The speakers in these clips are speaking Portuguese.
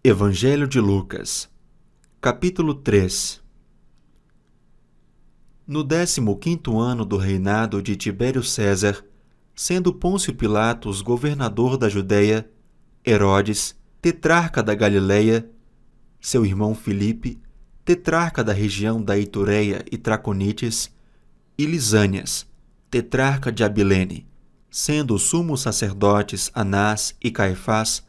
Evangelho de Lucas, capítulo 3. No 15º ano do reinado de Tibério César, sendo Pôncio Pilatos governador da Judéia, Herodes, tetrarca da Galileia, seu irmão Filipe, tetrarca da região da Itureia e Traconites, e Lisânias, tetrarca de Abilene, sendo os sumos sacerdotes Anás e Caifás,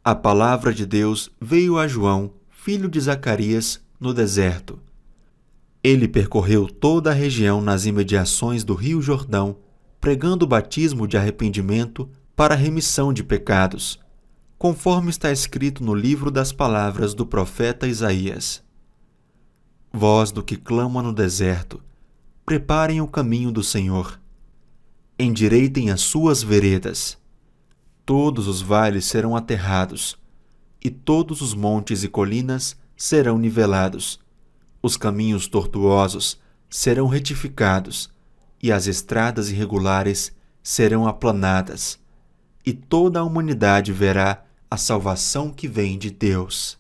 a palavra de Deus veio a João, filho de Zacarias, no deserto. Ele percorreu toda a região nas imediações do rio Jordão, pregando o batismo de arrependimento para a remissão de pecados, conforme está escrito no livro das palavras do profeta Isaías. Voz do que clama no deserto, preparem o caminho do Senhor, endireitem as suas veredas. Todos os vales serão aterrados, e todos os montes e colinas serão nivelados. Os caminhos tortuosos serão retificados, e as estradas irregulares serão aplanadas, e toda a humanidade verá a salvação que vem de Deus.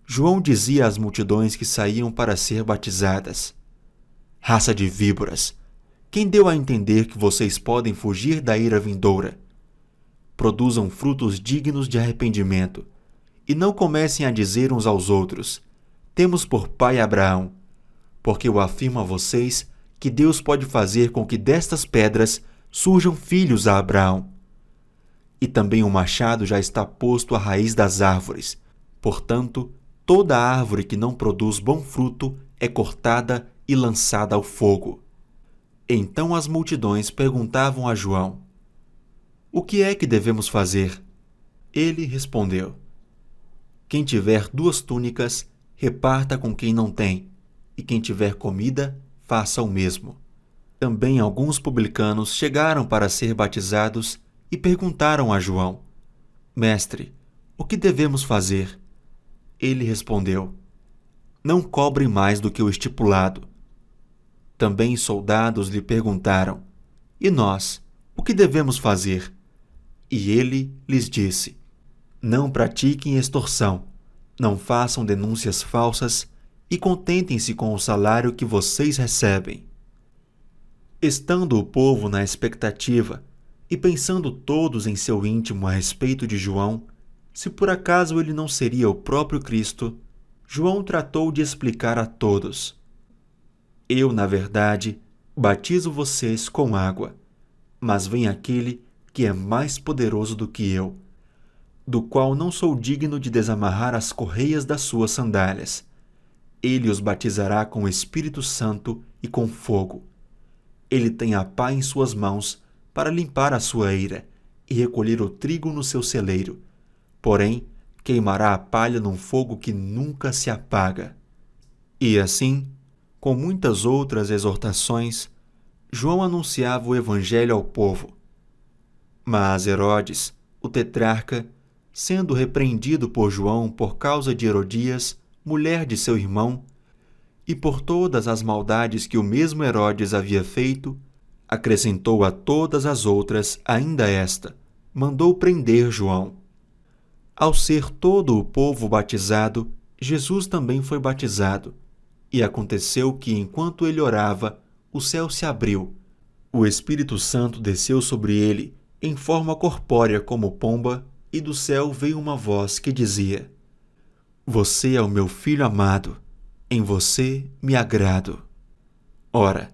João dizia às multidões que saíam para ser batizadas: Raça de víboras, quem deu a entender que vocês podem fugir da ira vindoura? Produzam frutos dignos de arrependimento, e não comecem a dizer uns aos outros: temos por pai Abraão, porque eu afirmo a vocês que Deus pode fazer com que destas pedras surjam filhos a Abraão. E também o machado já está posto à raiz das árvores. Portanto, toda árvore que não produz bom fruto é cortada e lançada ao fogo. Então as multidões perguntavam a João: o que é que devemos fazer? Ele respondeu: quem tiver 2 túnicas, reparta com quem não tem, e quem tiver comida, faça o mesmo. Também alguns publicanos chegaram para ser batizados e perguntaram a João: Mestre, o que devemos fazer? Ele respondeu: não cobrem mais do que o estipulado. Também soldados lhe perguntaram: e nós, o que devemos fazer? E ele lhes disse: não pratiquem extorsão, não façam denúncias falsas e contentem-se com o salário que vocês recebem. Estando o povo na expectativa e pensando todos em seu íntimo a respeito de João, se por acaso ele não seria o próprio Cristo, João tratou de explicar a todos: eu, na verdade, batizo vocês com água, mas vem aquele que é mais poderoso do que eu, do qual não sou digno de desamarrar as correias das suas sandálias. Ele os batizará com o Espírito Santo e com fogo. Ele tem a pá em suas mãos para limpar a sua eira e recolher o trigo no seu celeiro, porém queimará a palha num fogo que nunca se apaga. E assim, com muitas outras exortações, João anunciava o Evangelho ao povo. Mas Herodes, o tetrarca, sendo repreendido por João por causa de Herodias, mulher de seu irmão, e por todas as maldades que o mesmo Herodes havia feito, acrescentou a todas as outras ainda esta: mandou prender João. Ao ser todo o povo batizado, Jesus também foi batizado. E aconteceu que, enquanto ele orava, o céu se abriu. O Espírito Santo desceu sobre ele, em forma corpórea como pomba, e do céu veio uma voz que dizia: você é o meu Filho amado, em você me agrado. Ora,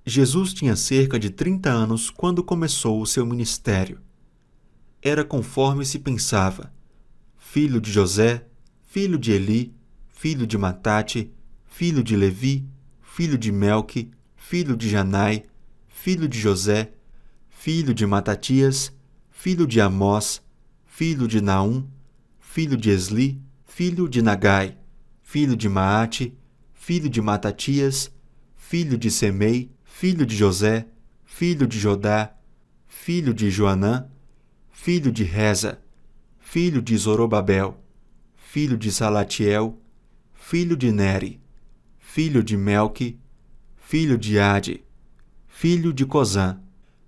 Jesus tinha cerca de 30 anos quando começou o seu ministério. Era conforme se pensava: filho de José, filho de Eli, filho de Matate, filho de Levi, filho de Melque, filho de Janai, filho de José, filho de Matatias, filho de Amós, filho de Naum, filho de Esli, filho de Nagai, filho de Maate, filho de Matatias, filho de Semei, filho de José, filho de Jodá, filho de Joanã, filho de Reza, filho de Zorobabel, filho de Salatiel, filho de Neri, filho de Melque, filho de Ade, filho de Cozã,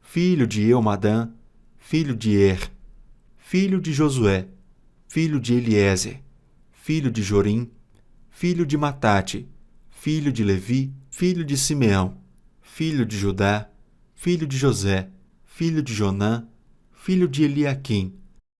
filho de Eumadã, filho de Er, filho de Josué, filho de Eliezer, filho de Jorim, filho de Matate, filho de Levi, filho de Simeão, filho de Judá, filho de José, filho de Jonã, filho de Eliaquim,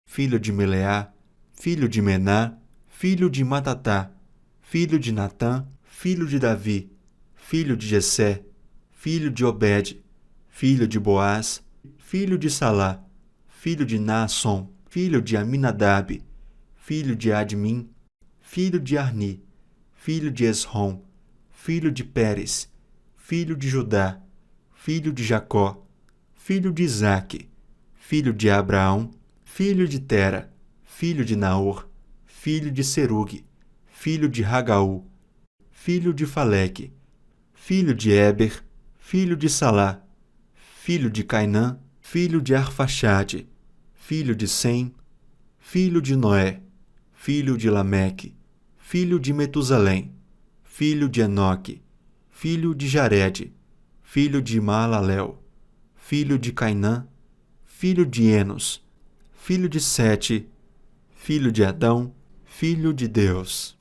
filho de Meleá, filho de Mená, filho de Matatá, filho de Natã, filho de Davi, filho de Jessé, filho de Obed, filho de Boaz, filho de Salá, filho de Naasson, filho de Aminadab, filho de Admim, filho de Arni, filho de Esrom, filho de Pérez, filho de Judá, filho de Jacó, filho de Isaque, filho de Abraão, filho de Tera, filho de Naor, filho de Serugue, filho de Ragaú, filho de Faleque, filho de Éber, filho de Salá, filho de Cainã, filho de Arfaxade, filho de Sem, filho de Noé, filho de Lameque, filho de Metusalém, filho de Enoque, filho de Jarede, filho de Maalalel, filho de Cainã, filho de Enos, filho de Sete, filho de Adão, filho de Deus.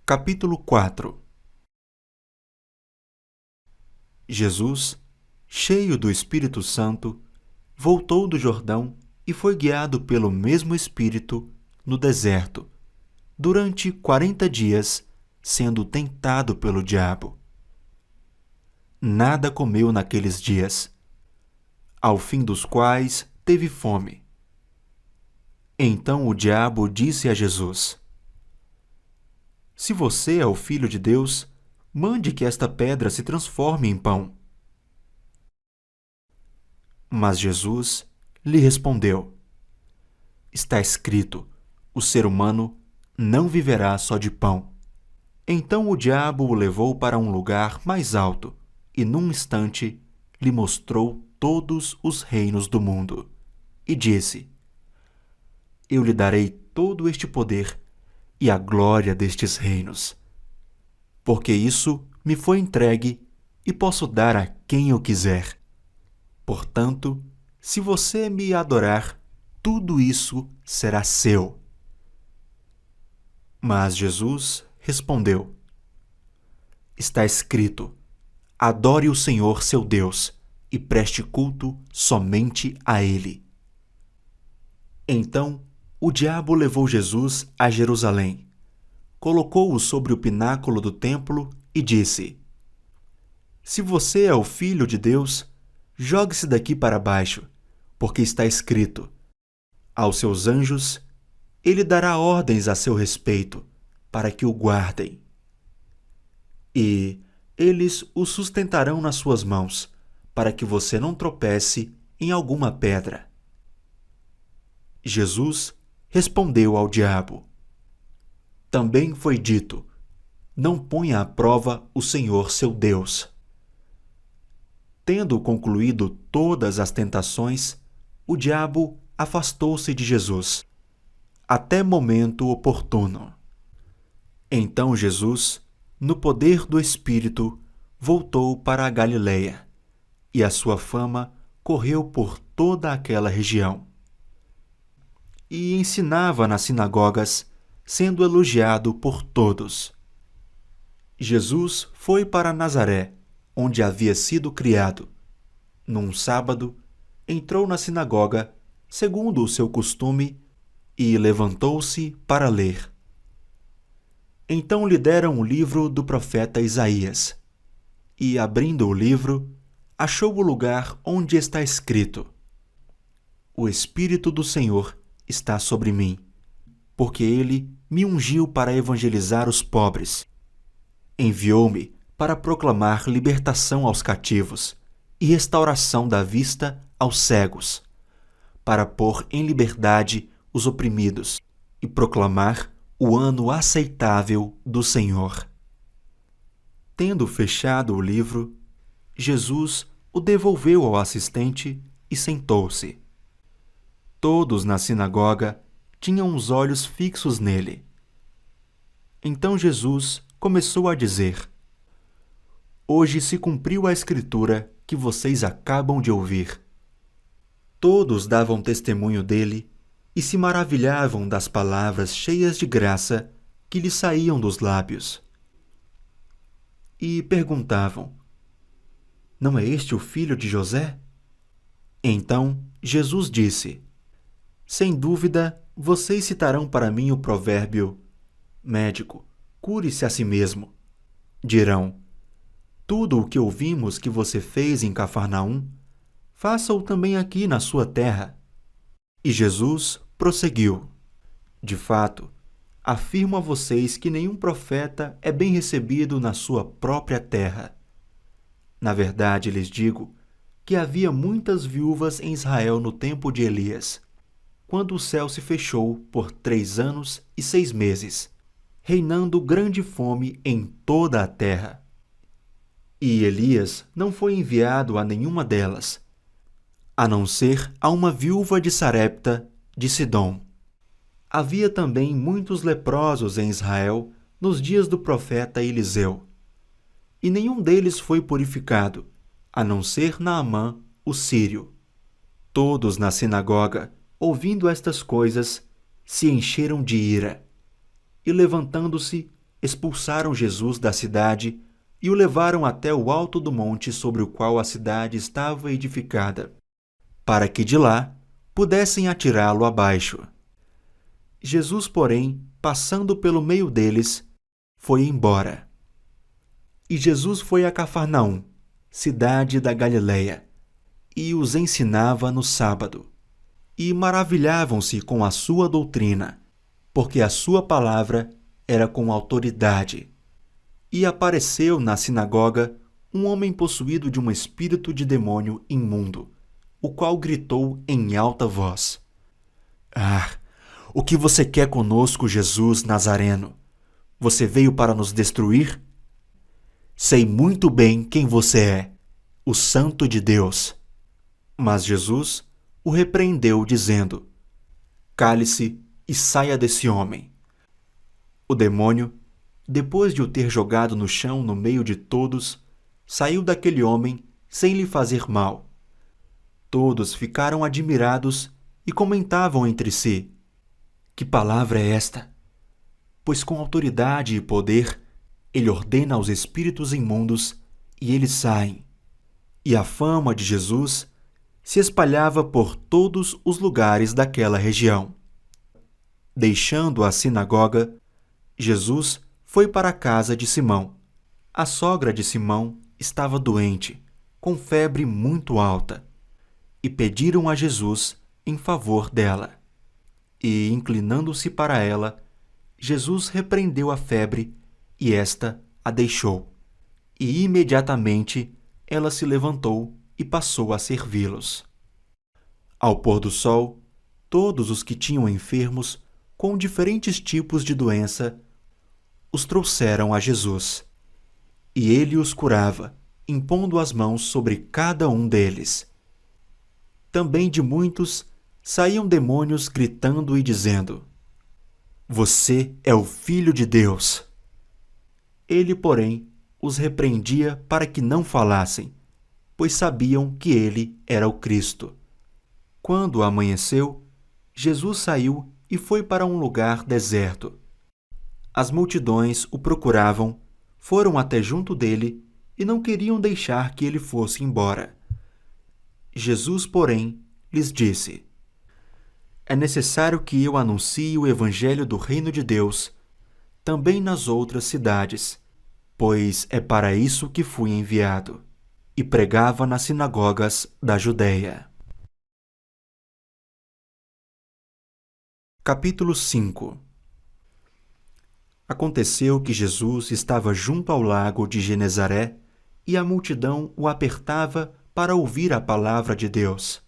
Capítulo 4. Jesus, cheio do Espírito Santo, voltou do Jordão e foi guiado pelo mesmo Espírito no deserto, durante 40 dias, sendo tentado pelo diabo. Nada comeu naqueles dias, ao fim dos quais teve fome. Então o diabo disse a Jesus: Se você é o Filho de Deus, mande que esta pedra se transforme em pão. Mas Jesus lhe respondeu: Está escrito, o ser humano não viverá só de pão. Então o diabo o levou para um lugar mais alto e, num instante, lhe mostrou todos os reinos do mundo. E disse: Eu lhe darei todo este poder e a glória destes reinos, porque isso me foi entregue e posso dar a quem eu quiser. Portanto, se você me adorar, tudo isso será seu. Mas Jesus respondeu: Está escrito, adore o Senhor seu Deus e preste culto somente a Ele. Então, o diabo levou Jesus a Jerusalém, colocou-o sobre o pináculo do templo e disse: Se você é o Filho de Deus, jogue-se daqui para baixo, porque está escrito: Aos seus anjos ele dará ordens a seu respeito, para que o guardem. E eles o sustentarão nas suas mãos, para que você não tropece em alguma pedra. Jesus respondeu ao diabo: Também foi dito: Não ponha à prova o Senhor seu Deus. Tendo concluído todas as tentações, o diabo afastou-se de Jesus, até momento oportuno. Então Jesus, no poder do Espírito, voltou para a Galileia, e a sua fama correu por toda aquela região. E ensinava nas sinagogas, sendo elogiado por todos. Jesus foi para Nazaré, onde havia sido criado. Num sábado, entrou na sinagoga, segundo o seu costume, e levantou-se para ler. Então lhe deram o livro do profeta Isaías, e, abrindo o livro, achou o lugar onde está escrito: O Espírito do Senhor está sobre mim, porque ele me ungiu para evangelizar os pobres. Enviou-me para proclamar libertação aos cativos e restauração da vista aos cegos, para pôr em liberdade os oprimidos e proclamar o ano aceitável do Senhor. Tendo fechado o livro, Jesus o devolveu ao assistente e sentou-se. Todos na sinagoga tinham os olhos fixos nele. Então Jesus começou a dizer: Hoje se cumpriu a escritura que vocês acabam de ouvir. Todos davam testemunho dele e se maravilhavam das palavras cheias de graça que lhe saíam dos lábios. E perguntavam: Não é este o filho de José? Então Jesus disse: Sem dúvida, vocês citarão para mim o provérbio: Médico, cure-se a si mesmo. Dirão: Tudo o que ouvimos que você fez em Cafarnaum, faça-o também aqui na sua terra. E Jesus prosseguiu: De fato, afirmo a vocês que nenhum profeta é bem recebido na sua própria terra. Na verdade, lhes digo que havia muitas viúvas em Israel no tempo de Elias, quando o céu se fechou por 3 anos e 6 meses, reinando grande fome em toda a terra. E Elias não foi enviado a nenhuma delas, a não ser a uma viúva de Sarepta, de Sidom. Havia também muitos leprosos em Israel nos dias do profeta Eliseu, e nenhum deles foi purificado, a não ser Naamã, o sírio. Todos na sinagoga, ouvindo estas coisas, se encheram de ira, e levantando-se, expulsaram Jesus da cidade e o levaram até o alto do monte sobre o qual a cidade estava edificada, para que de lá pudessem atirá-lo abaixo. Jesus, porém, passando pelo meio deles, foi embora. E Jesus foi a Cafarnaum, cidade da Galileia, e os ensinava no sábado. E maravilhavam-se com a sua doutrina, porque a sua palavra era com autoridade. E apareceu na sinagoga um homem possuído de um espírito de demônio imundo, o qual gritou em alta voz: o que você quer conosco, Jesus Nazareno? Você veio para nos destruir? Sei muito bem quem você é, o Santo de Deus. Mas Jesus o repreendeu, dizendo: Cale-se e saia desse homem. O demônio, depois de o ter jogado no chão no meio de todos, saiu daquele homem sem lhe fazer mal. Todos ficaram admirados e comentavam entre si: Que palavra é esta? Pois com autoridade e poder ele ordena aos espíritos imundos e eles saem. E a fama de Jesus se espalhava por todos os lugares daquela região. Deixando a sinagoga, Jesus foi para a casa de Simão. A sogra de Simão estava doente, com febre muito alta, e pediram a Jesus em favor dela. E, inclinando-se para ela, Jesus repreendeu a febre e esta a deixou. E imediatamente ela se levantou e passou a servi-los. Ao pôr do sol, todos os que tinham enfermos com diferentes tipos de doença os trouxeram a Jesus. E ele os curava, impondo as mãos sobre cada um deles. Também de muitos saíam demônios gritando e dizendo: Você é o Filho de Deus. Ele, porém, os repreendia para que não falassem, pois sabiam que ele era o Cristo. Quando amanheceu, Jesus saiu e foi para um lugar deserto. As multidões o procuravam, foram até junto dele e não queriam deixar que ele fosse embora. Jesus, porém, lhes disse: É necessário que eu anuncie o evangelho do reino de Deus também nas outras cidades, pois é para isso que fui enviado. E pregava nas sinagogas da Judéia. Capítulo 5. Aconteceu que Jesus estava junto ao lago de Genezaré e a multidão o apertava para ouvir a palavra de Deus.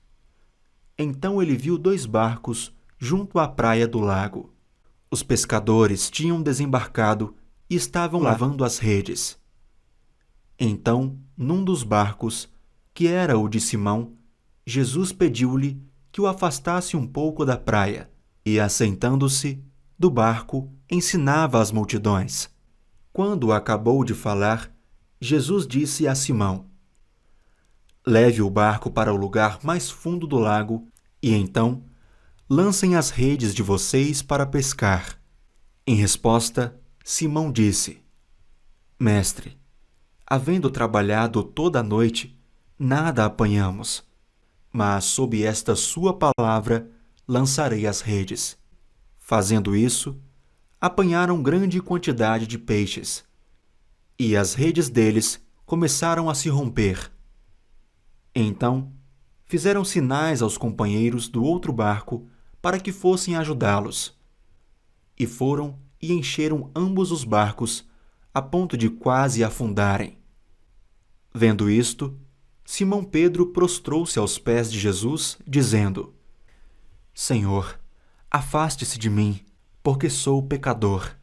Então ele viu 2 barcos junto à praia do lago. Os pescadores tinham desembarcado e estavam lavando as redes. Então, num dos barcos, que era o de Simão, Jesus pediu-lhe que o afastasse um pouco da praia e, assentando-se do barco, ensinava as multidões. Quando acabou de falar, Jesus disse a Simão: Leve o barco para o lugar mais fundo do lago e então lancem as redes de vocês para pescar. Em resposta, Simão disse: Mestre, havendo trabalhado toda a noite, nada apanhamos. Mas sob esta sua palavra lançarei as redes. Fazendo isso, apanharam grande quantidade de peixes, e as redes deles começaram a se romper. Então, fizeram sinais aos companheiros do outro barco para que fossem ajudá-los. E foram e encheram ambos os barcos, a ponto de quase afundarem. Vendo isto, Simão Pedro prostrou-se aos pés de Jesus, dizendo: Senhor, afaste-se de mim, porque sou pecador.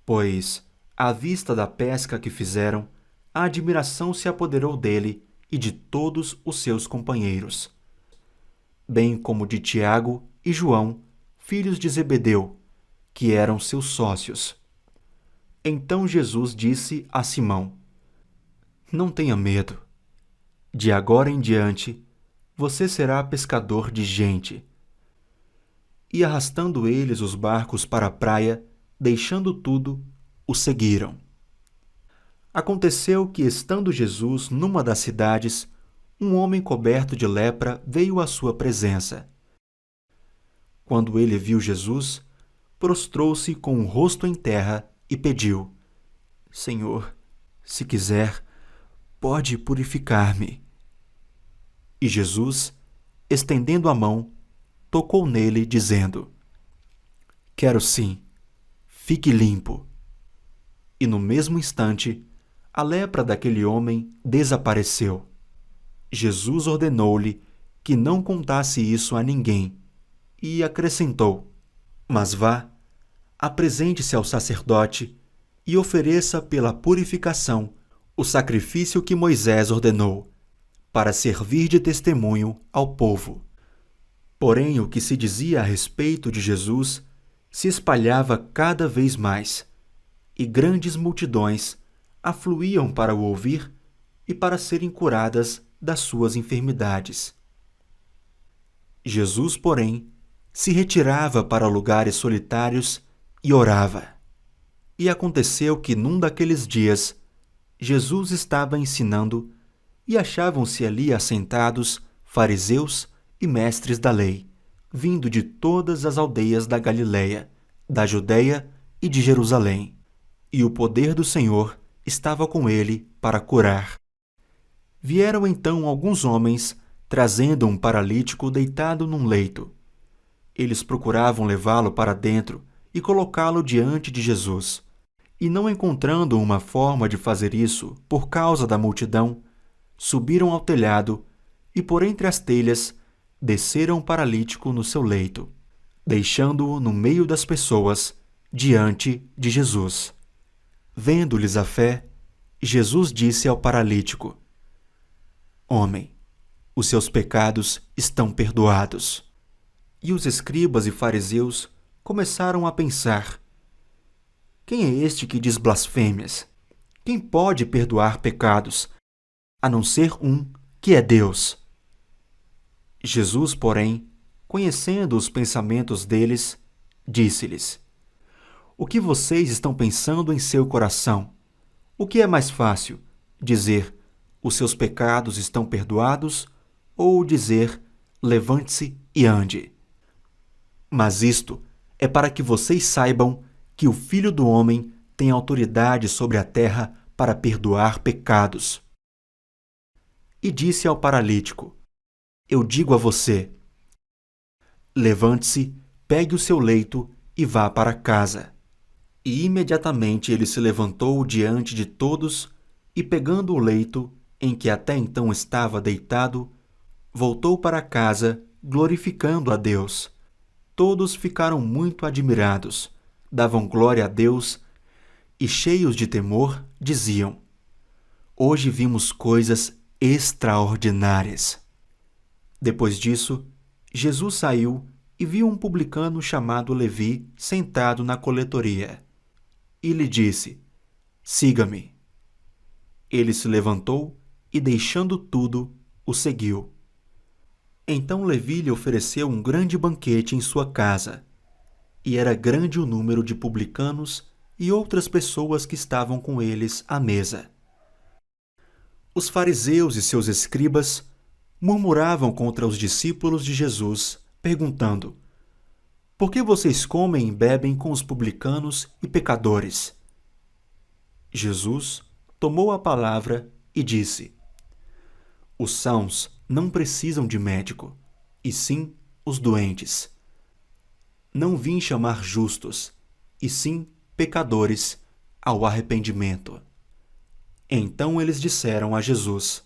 Pois, à vista da pesca que fizeram, a admiração se apoderou dele e de todos os seus companheiros, bem como de Tiago e João, filhos de Zebedeu, que eram seus sócios. Então Jesus disse a Simão: Não tenha medo. De agora em diante, você será pescador de gente. E arrastando eles os barcos para a praia, deixando tudo, o seguiram. Aconteceu que, estando Jesus numa das cidades, um homem coberto de lepra veio à sua presença. Quando ele viu Jesus, prostrou-se com o rosto em terra e pediu: Senhor, se quiser, pode purificar-me. E Jesus, estendendo a mão, tocou nele, dizendo: Quero sim, fique limpo. E no mesmo instante, a lepra daquele homem desapareceu. Jesus ordenou-lhe que não contasse isso a ninguém e acrescentou: Mas vá, apresente-se ao sacerdote e ofereça pela purificação o sacrifício que Moisés ordenou, para servir de testemunho ao povo. Porém, o que se dizia a respeito de Jesus se espalhava cada vez mais, e grandes multidões afluíam para o ouvir e para serem curadas das suas enfermidades. Jesus, porém, se retirava para lugares solitários e orava. E aconteceu que num daqueles dias, Jesus estava ensinando e achavam-se ali assentados fariseus e mestres da lei, vindo de todas as aldeias da Galiléia, da Judéia e de Jerusalém. E o poder do Senhor estava com ele para curar. Vieram então alguns homens, trazendo um paralítico deitado num leito. Eles procuravam levá-lo para dentro e colocá-lo diante de Jesus. E não encontrando uma forma de fazer isso por causa da multidão, subiram ao telhado e, por entre as telhas, desceram o paralítico no seu leito, deixando-o no meio das pessoas, diante de Jesus. Vendo-lhes a fé, Jesus disse ao paralítico: Homem, os seus pecados estão perdoados. E os escribas e fariseus começaram a pensar: Quem é este que diz blasfêmias? Quem pode perdoar pecados, a não ser um que é Deus? Jesus, porém, conhecendo os pensamentos deles, disse-lhes: O que vocês estão pensando em seu coração? O que é mais fácil, dizer: Os seus pecados estão perdoados, ou dizer: Levante-se e ande? Mas isto é para que vocês saibam que o Filho do Homem tem autoridade sobre a terra para perdoar pecados. E disse ao paralítico: Eu digo a você, levante-se, pegue o seu leito e vá para casa. E imediatamente ele se levantou diante de todos e, pegando o leito em que até então estava deitado, voltou para casa, glorificando a Deus. Todos ficaram muito admirados, davam glória a Deus e, cheios de temor, diziam: Hoje vimos coisas extraordinárias. Depois disso, Jesus saiu e viu um publicano chamado Levi sentado na coletoria. E lhe disse: Siga-me. Ele se levantou e, deixando tudo, o seguiu. Então Levi lhe ofereceu um grande banquete em sua casa, e era grande o número de publicanos e outras pessoas que estavam com eles à mesa. Os fariseus e seus escribas murmuravam contra os discípulos de Jesus, perguntando: Por que vocês comem e bebem com os publicanos e pecadores? Jesus tomou a palavra e disse: Os sãos não precisam de médico, e sim os doentes. Não vim chamar justos, e sim pecadores ao arrependimento. Então eles disseram a Jesus: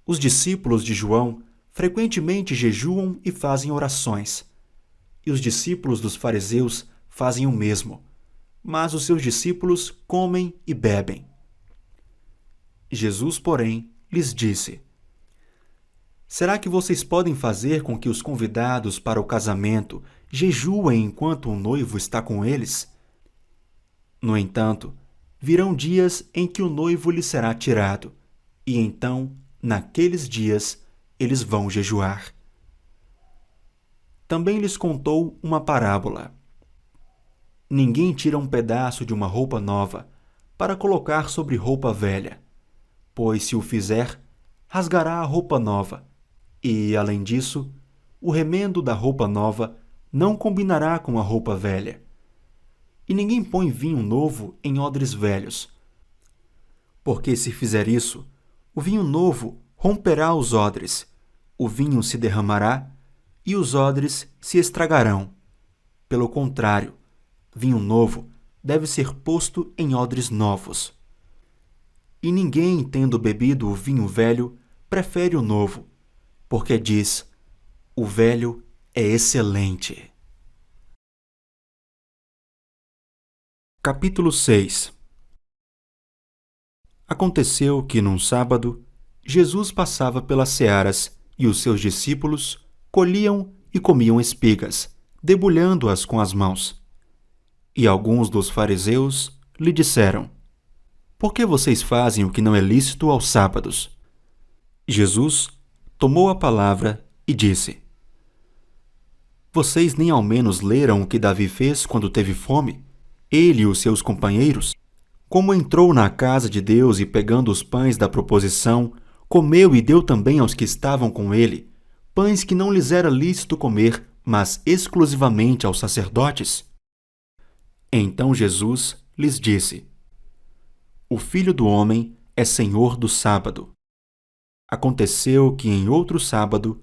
Os discípulos de João frequentemente jejuam e fazem orações, e os discípulos dos fariseus fazem o mesmo, mas os seus discípulos comem e bebem. Jesus, porém, lhes disse: Será que vocês podem fazer com que os convidados para o casamento jejuem enquanto o noivo está com eles? No entanto, virão dias em que o noivo lhe será tirado, e então, naqueles dias, eles vão jejuar. Também lhes contou uma parábola. Ninguém tira um pedaço de uma roupa nova para colocar sobre roupa velha, pois se o fizer, rasgará a roupa nova, e, além disso, o remendo da roupa nova não combinará com a roupa velha. E ninguém põe vinho novo em odres velhos, porque se fizer isso, o vinho novo romperá os odres, o vinho se derramará e os odres se estragarão. Pelo contrário, vinho novo deve ser posto em odres novos. E ninguém, tendo bebido o vinho velho, prefere o novo, porque diz: o velho é excelente. Capítulo 6. Aconteceu que, num sábado, Jesus passava pelas searas e os seus discípulos colhiam e comiam espigas, debulhando-as com as mãos. E alguns dos fariseus lhe disseram: Por que vocês fazem o que não é lícito aos sábados? Jesus tomou a palavra e disse: Vocês nem ao menos leram o que Davi fez quando teve fome, ele e os seus companheiros? Como entrou na casa de Deus e, pegando os pães da proposição, comeu e deu também aos que estavam com ele, pães que não lhes era lícito comer, mas exclusivamente aos sacerdotes? Então Jesus lhes disse: O Filho do Homem é Senhor do sábado. Aconteceu que, em outro sábado,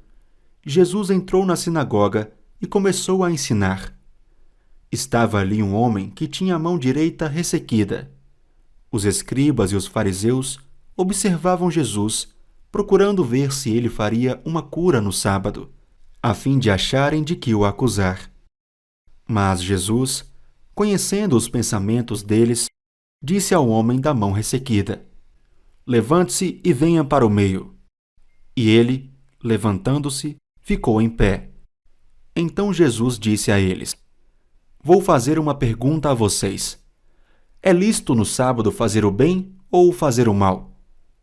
Jesus entrou na sinagoga e começou a ensinar. Estava ali um homem que tinha a mão direita ressequida. Os escribas e os fariseus observavam Jesus, procurando ver se ele faria uma cura no sábado, a fim de acharem de que o acusar. Mas Jesus, conhecendo os pensamentos deles, disse ao homem da mão ressequida: Levante-se e venha para o meio. E ele, levantando-se, ficou em pé. Então Jesus disse a eles: Vou fazer uma pergunta a vocês. É lícito no sábado fazer o bem ou fazer o mal?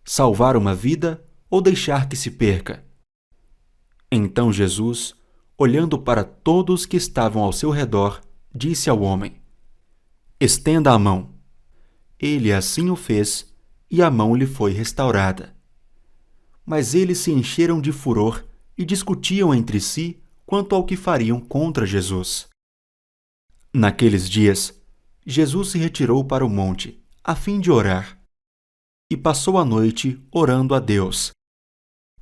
Salvar uma vida ou deixar que se perca? Então Jesus, olhando para todos que estavam ao seu redor, disse ao homem: Estenda a mão. Ele assim o fez, e a mão lhe foi restaurada. Mas eles se encheram de furor e discutiam entre si quanto ao que fariam contra Jesus. Naqueles dias, Jesus se retirou para o monte, a fim de orar, e passou a noite orando a Deus.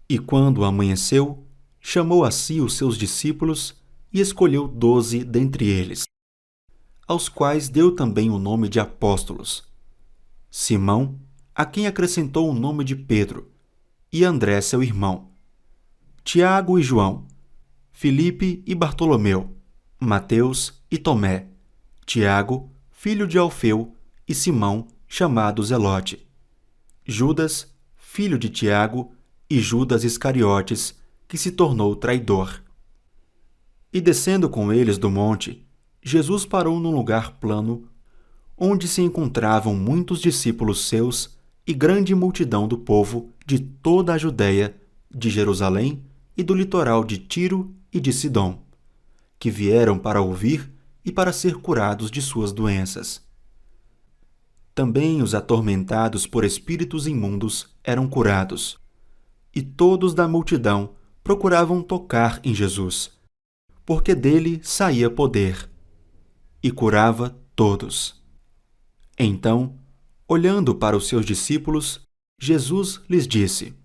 E quando amanheceu, chamou a si os seus discípulos e escolheu 12 dentre eles, aos quais deu também o nome de apóstolos: Simão, a quem acrescentou o nome de Pedro, e André seu irmão, Tiago e João, Filipe e Bartolomeu, Mateus e Tomé, Tiago, filho de Alfeu, e Simão, chamado Zelote, Judas, filho de Tiago, e Judas Iscariotes, que se tornou traidor. E descendo com eles do monte, Jesus parou num lugar plano, onde se encontravam muitos discípulos seus e grande multidão do povo de toda a Judéia de Jerusalém e do litoral de Tiro e de Sidom, que vieram para ouvir e para ser curados de suas doenças. Também os atormentados por espíritos imundos eram curados, e todos da multidão procuravam tocar em Jesus, porque dele saía poder, e curava todos. Então, olhando para os seus discípulos, Jesus lhes disse: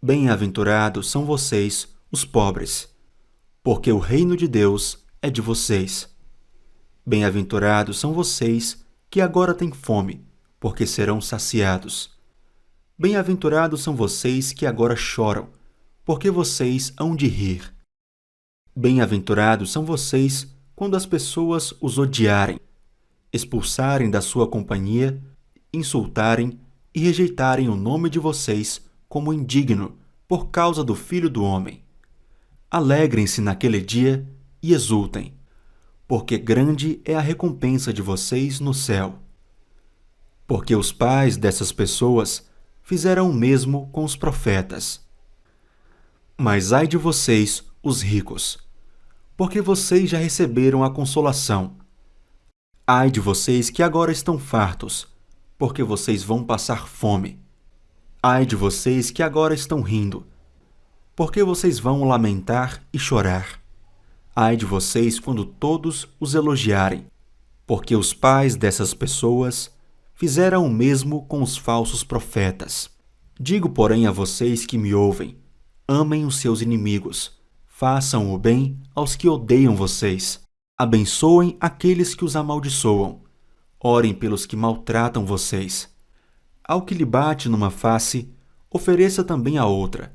Bem-aventurados são vocês, os pobres, porque o reino de Deus é de vocês. Bem-aventurados são vocês que agora têm fome, porque serão saciados. Bem-aventurados são vocês que agora choram, porque vocês hão de rir. Bem-aventurados são vocês quando as pessoas os odiarem, expulsarem da sua companhia, insultarem e rejeitarem o nome de vocês como indigno por causa do Filho do Homem. Alegrem-se naquele dia e exultem, porque grande é a recompensa de vocês no céu. Porque os pais dessas pessoas fizeram o mesmo com os profetas. Mas ai de vocês, os ricos, porque vocês já receberam a consolação. Ai de vocês que agora estão fartos, porque vocês vão passar fome. Ai de vocês que agora estão rindo, porque vocês vão lamentar e chorar. Ai de vocês quando todos os elogiarem, porque os pais dessas pessoas fizeram o mesmo com os falsos profetas. Digo, porém, a vocês que me ouvem: amem os seus inimigos, façam o bem aos que odeiam vocês, abençoem aqueles que os amaldiçoam, orem pelos que maltratam vocês. Ao que lhe bate numa face, ofereça também a outra,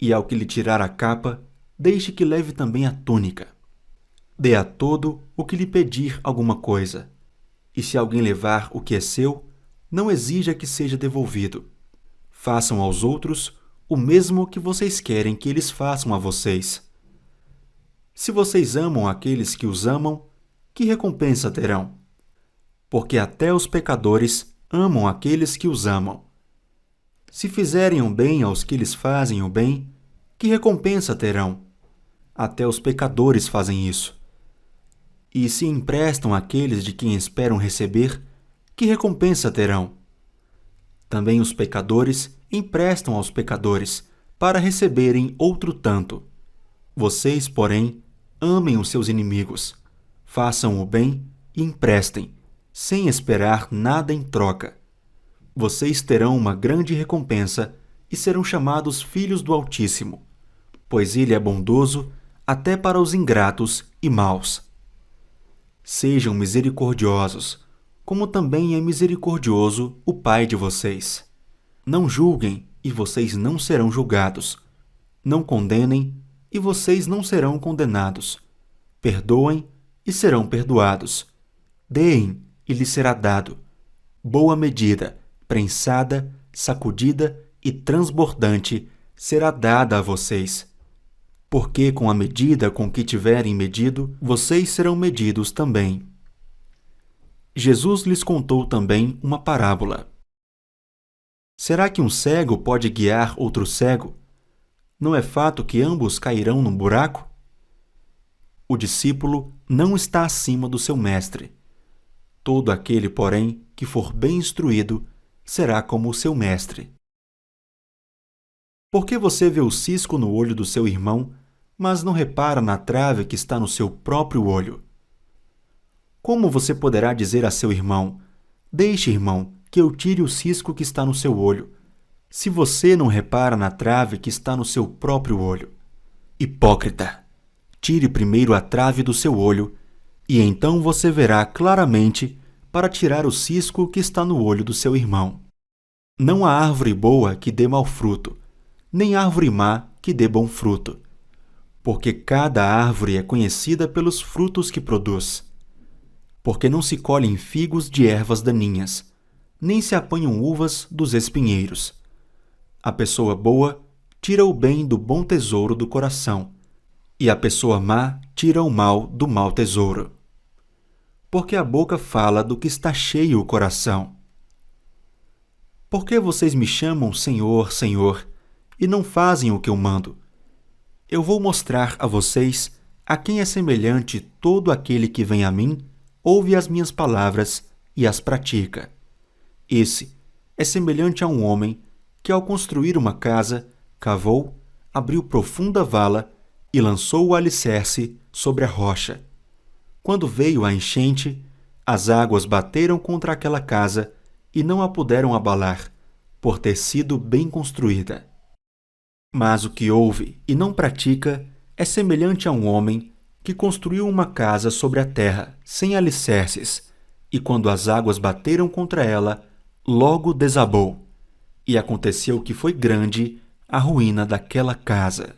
e ao que lhe tirar a capa, deixe que leve também a túnica. Dê a todo o que lhe pedir alguma coisa, e se alguém levar o que é seu, não exija que seja devolvido. Façam aos outros o mesmo que vocês querem que eles façam a vocês. Se vocês amam aqueles que os amam, que recompensa terão? Porque até os pecadores amam aqueles que os amam. Se fizerem o bem aos que lhes fazem o bem, que recompensa terão? Até os pecadores fazem isso. E se emprestam àqueles de quem esperam receber, que recompensa terão? Também os pecadores emprestam aos pecadores, para receberem outro tanto. Vocês, porém, amem os seus inimigos, façam o bem e emprestem, sem esperar nada em troca. Vocês terão uma grande recompensa e serão chamados filhos do Altíssimo, pois ele é bondoso até para os ingratos e maus. Sejam misericordiosos, como também é misericordioso o Pai de vocês. Não julguem, e vocês não serão julgados. Não condenem, e vocês não serão condenados. Perdoem, e serão perdoados. Deem, e lhes será dado. Boa medida, prensada, sacudida e transbordante será dada a vocês. Porque com a medida com que tiverem medido, vocês serão medidos também. Jesus lhes contou também uma parábola. Será que um cego pode guiar outro cego? Não é fato que ambos cairão num buraco? O discípulo não está acima do seu mestre. Todo aquele, porém, que for bem instruído, será como o seu mestre. Por que você vê o cisco no olho do seu irmão, mas não repara na trave que está no seu próprio olho? Como você poderá dizer a seu irmão: deixe, irmão, que eu tire o cisco que está no seu olho, se você não repara na trave que está no seu próprio olho? Hipócrita! Tire primeiro a trave do seu olho, e então você verá claramente para tirar o cisco que está no olho do seu irmão. Não há árvore boa que dê mau fruto, nem árvore má que dê bom fruto, porque cada árvore é conhecida pelos frutos que produz. Porque não se colhem figos de ervas daninhas, nem se apanham uvas dos espinheiros. A pessoa boa tira o bem do bom tesouro do coração, e a pessoa má tira o mal do mau tesouro. Porque a boca fala do que está cheio o coração. Por que vocês me chamam Senhor, Senhor, e não fazem o que eu mando. Eu vou mostrar a vocês a quem é semelhante todo aquele que vem a mim, ouve as minhas palavras e as pratica. Esse é semelhante a um homem que, ao construir uma casa, cavou, abriu profunda vala e lançou o alicerce sobre a rocha. Quando veio a enchente, as águas bateram contra aquela casa e não a puderam abalar, por ter sido bem construída. Mas o que ouve e não pratica é semelhante a um homem que construiu uma casa sobre a terra, sem alicerces, e quando as águas bateram contra ela, logo desabou. E aconteceu que foi grande a ruína daquela casa.